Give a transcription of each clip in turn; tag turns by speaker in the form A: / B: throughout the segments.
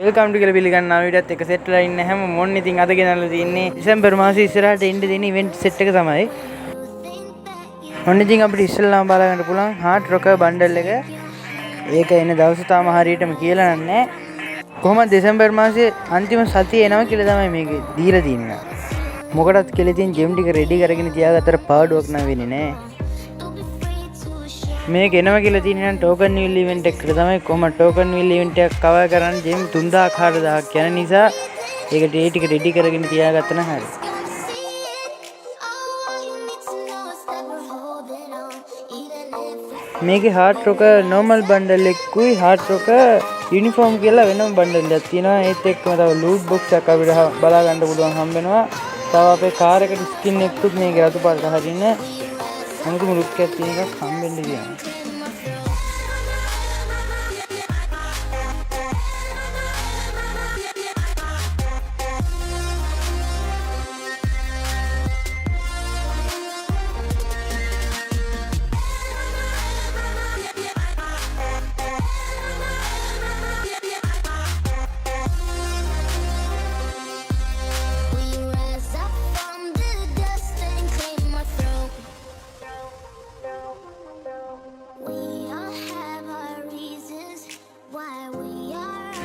A: Welcome ටු කියලා පිළිගන්නවා වීඩියෝත් එක සෙට් වෙලා ඉන්න හැම මොන්න ඉතින් අද ගෙනල්ලා තින්නේ දෙසැම්බර් මාසේ ඉස්සරහට එන්න දෙන ඉවෙන්ට් සෙට් එක තමයි. මොන්න ඉතින් අපිට ඉස්සෙල්ලාම බලා ගන්න පුළුවන් හાર્ට් රොකර් බණ්ඩල් එක. ඒක එන දවස් තාම හරියටම කියලා නැහැ. කොහොමද දෙසැම්බර් මාසේ අන්තිම සතියේ එනවා කියලා තමයි මේක දීලා තින්නේ. මොකටද කියලා ඉතින් ජෙම් ටික රෙඩි කරගෙන තියාගත්තට පාඩුවක් නම් වෙන්නේ නැහැ. මේක එනවා කියලා තියෙන නම් ටෝකන් විල් ඉවෙන්ට් එකකට තමයි. කොහොම ටෝකන් විල් ඉවෙන්ට් එකක් කවර් කරන්න ජෙම් 3000 4000ක් යන නිසා ඒකට ඒ ටික රෙඩි කරගෙන තියාගත්තා නම් හරි. මේකේ හાર્ට් රොකර් normal බණ්ඩල් එකකුයි හાર્ට් රොකර් යුනිෆෝම් කියලා වෙනම බණ්ඩල් එකක් තියෙනවා. ඒත් එක්කම තව ලූට් බොක්ස් එකක් අපිට බලා ගන්න පුළුවන් හම්බ වෙනවා. තව අපේ කාර් එකට ස්කින් එකකුත් මේකේ රතු පාට හරින අමුතුම ලුක් එකක් තියෙන එකක් හම්බෙන්න තියෙනවා.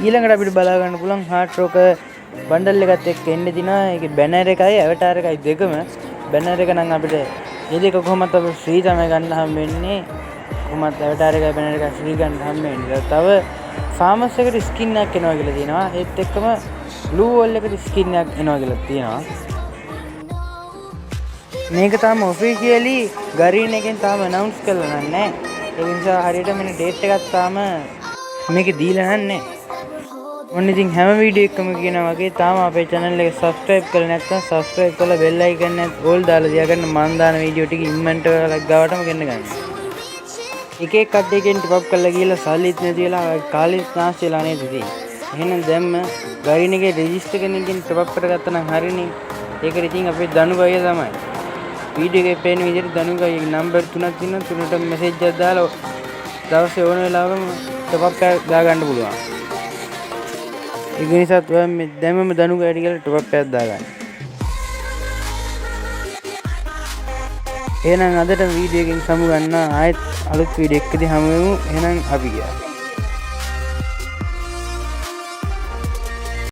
A: ඊළඟට අපිට බලා ගන්න පුළුවන් හાર્ට් රොකර් බණ්ඩල් එකත් එක්ක එන්න දිනවා. ඒකේ බැනර් එකයි ඇවටාර් එකයි දෙකම. බැනර් එක නම් අපිට මේ දෙක කොහොමද අපිට ෆ්‍රී තමයි ගන්න හම් වෙන්නේ. කොහොමද ඇවටාර් එකයි බැනර් එකයි ෆ්‍රී ගන්න හම් වෙන්නේ. තව ෆාමස් එකට ස්කින් එකක් එනවා කියලා තියෙනවා. ඒත් එක්කම බ්ලූ වෝල් එකට ස්කින් එකක් එනවා කියලා තියෙනවා. මේක තාම ඔෆිෂියලි ගරීන් එකෙන් තාම අනවුන්ස් කරලා නැහැ. ඒ නිසා හරියට මෙන්න ඩේට් එකක් තාම මේකේ දීලා නැහැ. ඔන්න ඉතින් හැම වීඩියෝ එකකම කියනවා වගේ තාම අපේ channel එක subscribe කරලා නැත්නම් subscribe කරලා bell icon එකත් all දාලා තියාගන්න. මම දාන වීඩියෝ ටික ඉක්මනට ගාවටම ගෙන්න ගන්න. එක එක කට්ටියකින් ටිප් අප් කරලා ගිහලා සල්ලිත් නැති වෙලා කාලෙත් නාස්ති වෙලා නේද ඉතින්. එහෙනම් දැම්ම ගරින් එකේ රෙජිස්ටර් කෙනෙක්ගෙන් ටිප් අප් කරගත්තා නම් හරිනේ. ඒකට ඉතින් අපේ දනුගය තමයි. වීඩියෝ එකේ පේන විදිහට දනුගයගේ නම්බර් 3ක් තියෙනවා. 3ට මෙසේජ් එකක් දාලා දවසේ ඕන වෙලාවකම ටිප් අප් ගා ගන්න පුළුවන්. ඒක නිසා ඔයා මේ දැම්මම දනුගයට කියලා ටොප් එකක් දාගන්න. එහෙනම් අදට වීඩියෝ එකකින් සමු ගන්න ආයෙත් අලුත් වීඩියෝ එකකදී හමු වෙමු. එහෙනම් අපි ගියා.